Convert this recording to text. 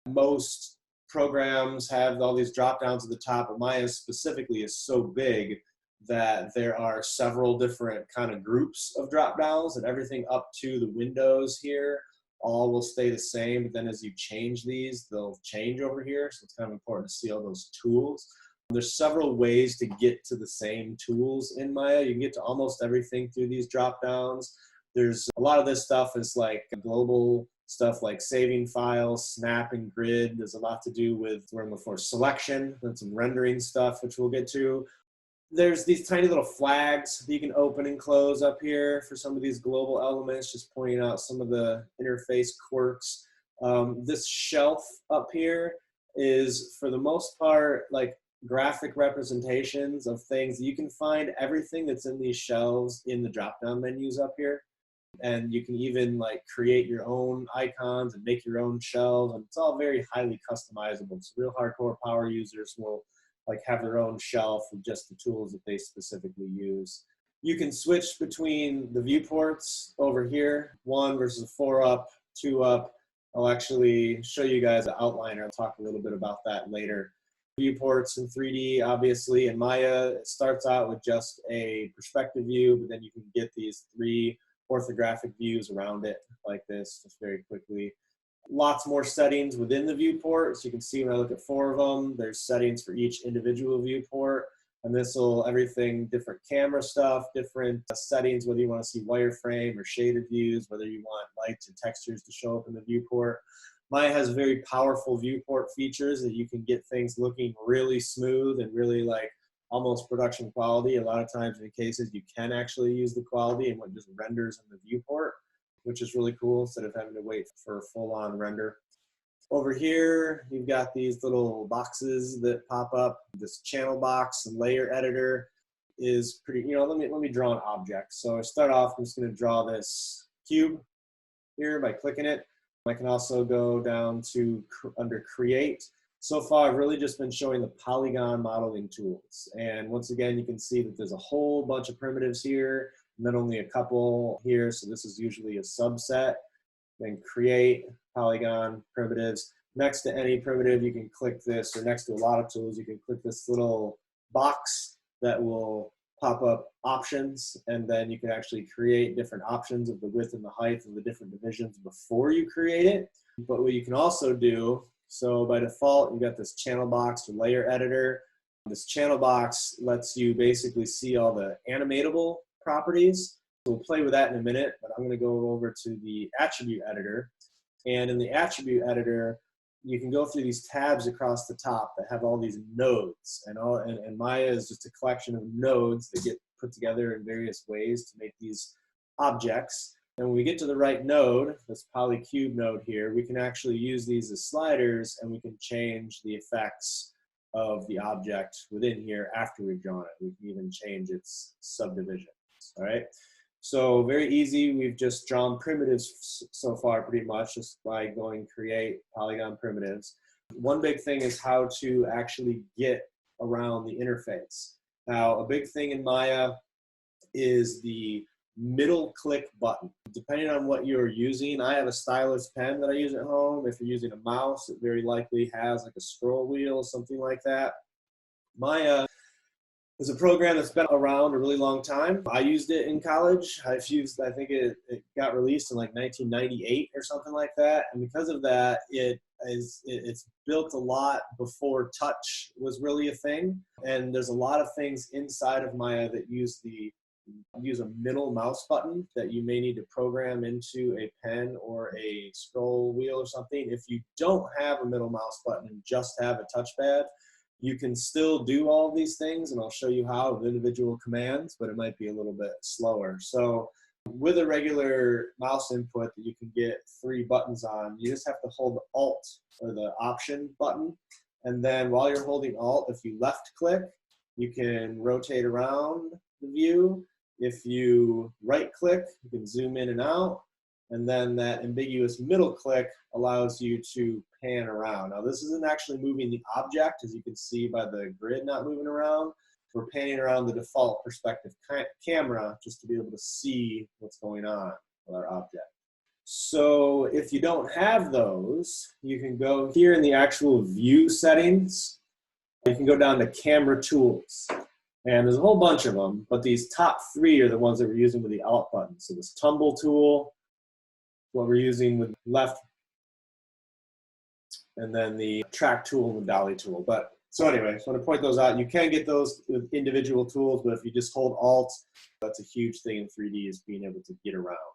Most programs have all these drop downs at the top, but Maya specifically is so big that there are several different kind of groups of drop downs, and everything up to the windows here all will stay the same. But then as you change these, they'll change over here. So it's kind of important to see all those tools. There's several ways to get to the same tools in Maya. You can get to almost everything through these drop downs. There's a lot of this stuff is like global stuff like saving files, snap and grid. There's a lot to do with where I'm looking for selection and some rendering stuff, which we'll get to. There's these tiny little flags that you can open and close up here for some of these global elements, just pointing out some of the interface quirks. This shelf up here is, for the most part, like graphic representations of things. You can find everything that's in these shelves in the drop-down menus up here. And you can even like create your own icons and make your own shelves, and it's all very highly customizable. So real hardcore power users will like have their own shelf with just the tools that they specifically use. You can switch between the viewports over here, 1 versus 4 up, 2 up. I'll actually show you guys an outliner. I'll talk a little bit about that later. Viewports in 3D, obviously. In Maya, it starts out with just a perspective view, but then you can get these 3 orthographic views around it like this, just very quickly. Lots more settings within the viewport. So you can see when I look at 4 of them, there's settings for each individual viewport. And this will, everything, different camera stuff, different settings, whether you want to see wireframe or shaded views, whether you want lights and textures to show up in the viewport. Maya has very powerful viewport features that you can get things looking really smooth and really like almost production quality. A lot of times in cases you can actually use the quality and what just renders in the viewport, which is really cool instead of having to wait for a full-on render. Over here, you've got these little boxes that pop up. This channel box and layer editor is pretty, let me draw an object. So I start off, I'm just gonna draw this cube here by clicking it. I can also go down to under create. So far, I've really just been showing the polygon modeling tools. And once again, you can see that there's a whole bunch of primitives here, and then only a couple here. So this is usually a subset. Then create, polygon, primitives. Next to any primitive, you can click this, or next to a lot of tools, you can click this little box that will pop up options, and then you can actually create different options of the width and the height of the different divisions before you create it. But what you can also do, so by default, you've got this channel box or layer editor. This channel box lets you basically see all the animatable properties. So we'll play with that in a minute, but I'm going to go over to the attribute editor. And in the attribute editor, you can go through these tabs across the top that have all these nodes. And Maya is just a collection of nodes that get put together in various ways to make these objects. And when we get to the right node, this polycube node here, we can actually use these as sliders, and we can change the effects of the object within here after we've drawn it. We can even change its subdivisions, all right? So very easy. We've just drawn primitives so far pretty much just by going create polygon primitives. One big thing is how to actually get around the interface. Now, a big thing in Maya is the middle click button. Depending on what you're using, I have a stylus pen that I use at home. If you're using a mouse, it very likely has like a scroll wheel, something like that. Maya is a program that's been around a really long time. I used it in college. I think it got released in like 1998 or something like that. And because of that, it's built a lot before touch was really a thing. And there's a lot of things inside of Maya that use a middle mouse button that you may need to program into a pen or a scroll wheel or something. If you don't have a middle mouse button and just have a touchpad, you can still do all these things, and I'll show you how with individual commands, but it might be a little bit slower. So with a regular mouse input that you can get 3 buttons on, you just have to hold Alt or the Option button. And then while you're holding Alt, if you left click, you can rotate around the view. If you right click, you can zoom in and out. And then that ambiguous middle click allows you to pan around. Now this isn't actually moving the object, as you can see by the grid not moving around. We're panning around the default perspective camera just to be able to see what's going on with our object. So if you don't have those, you can go here in the actual view settings. You can go down to camera tools. And there's a whole bunch of them, but these top three are the ones that we're using with the Alt button. So this tumble tool, what we're using with left, and then the track tool and the dolly tool. But so anyway, just want to point those out. You can get those with individual tools, but if you just hold Alt, that's a huge thing in 3D, is being able to get around.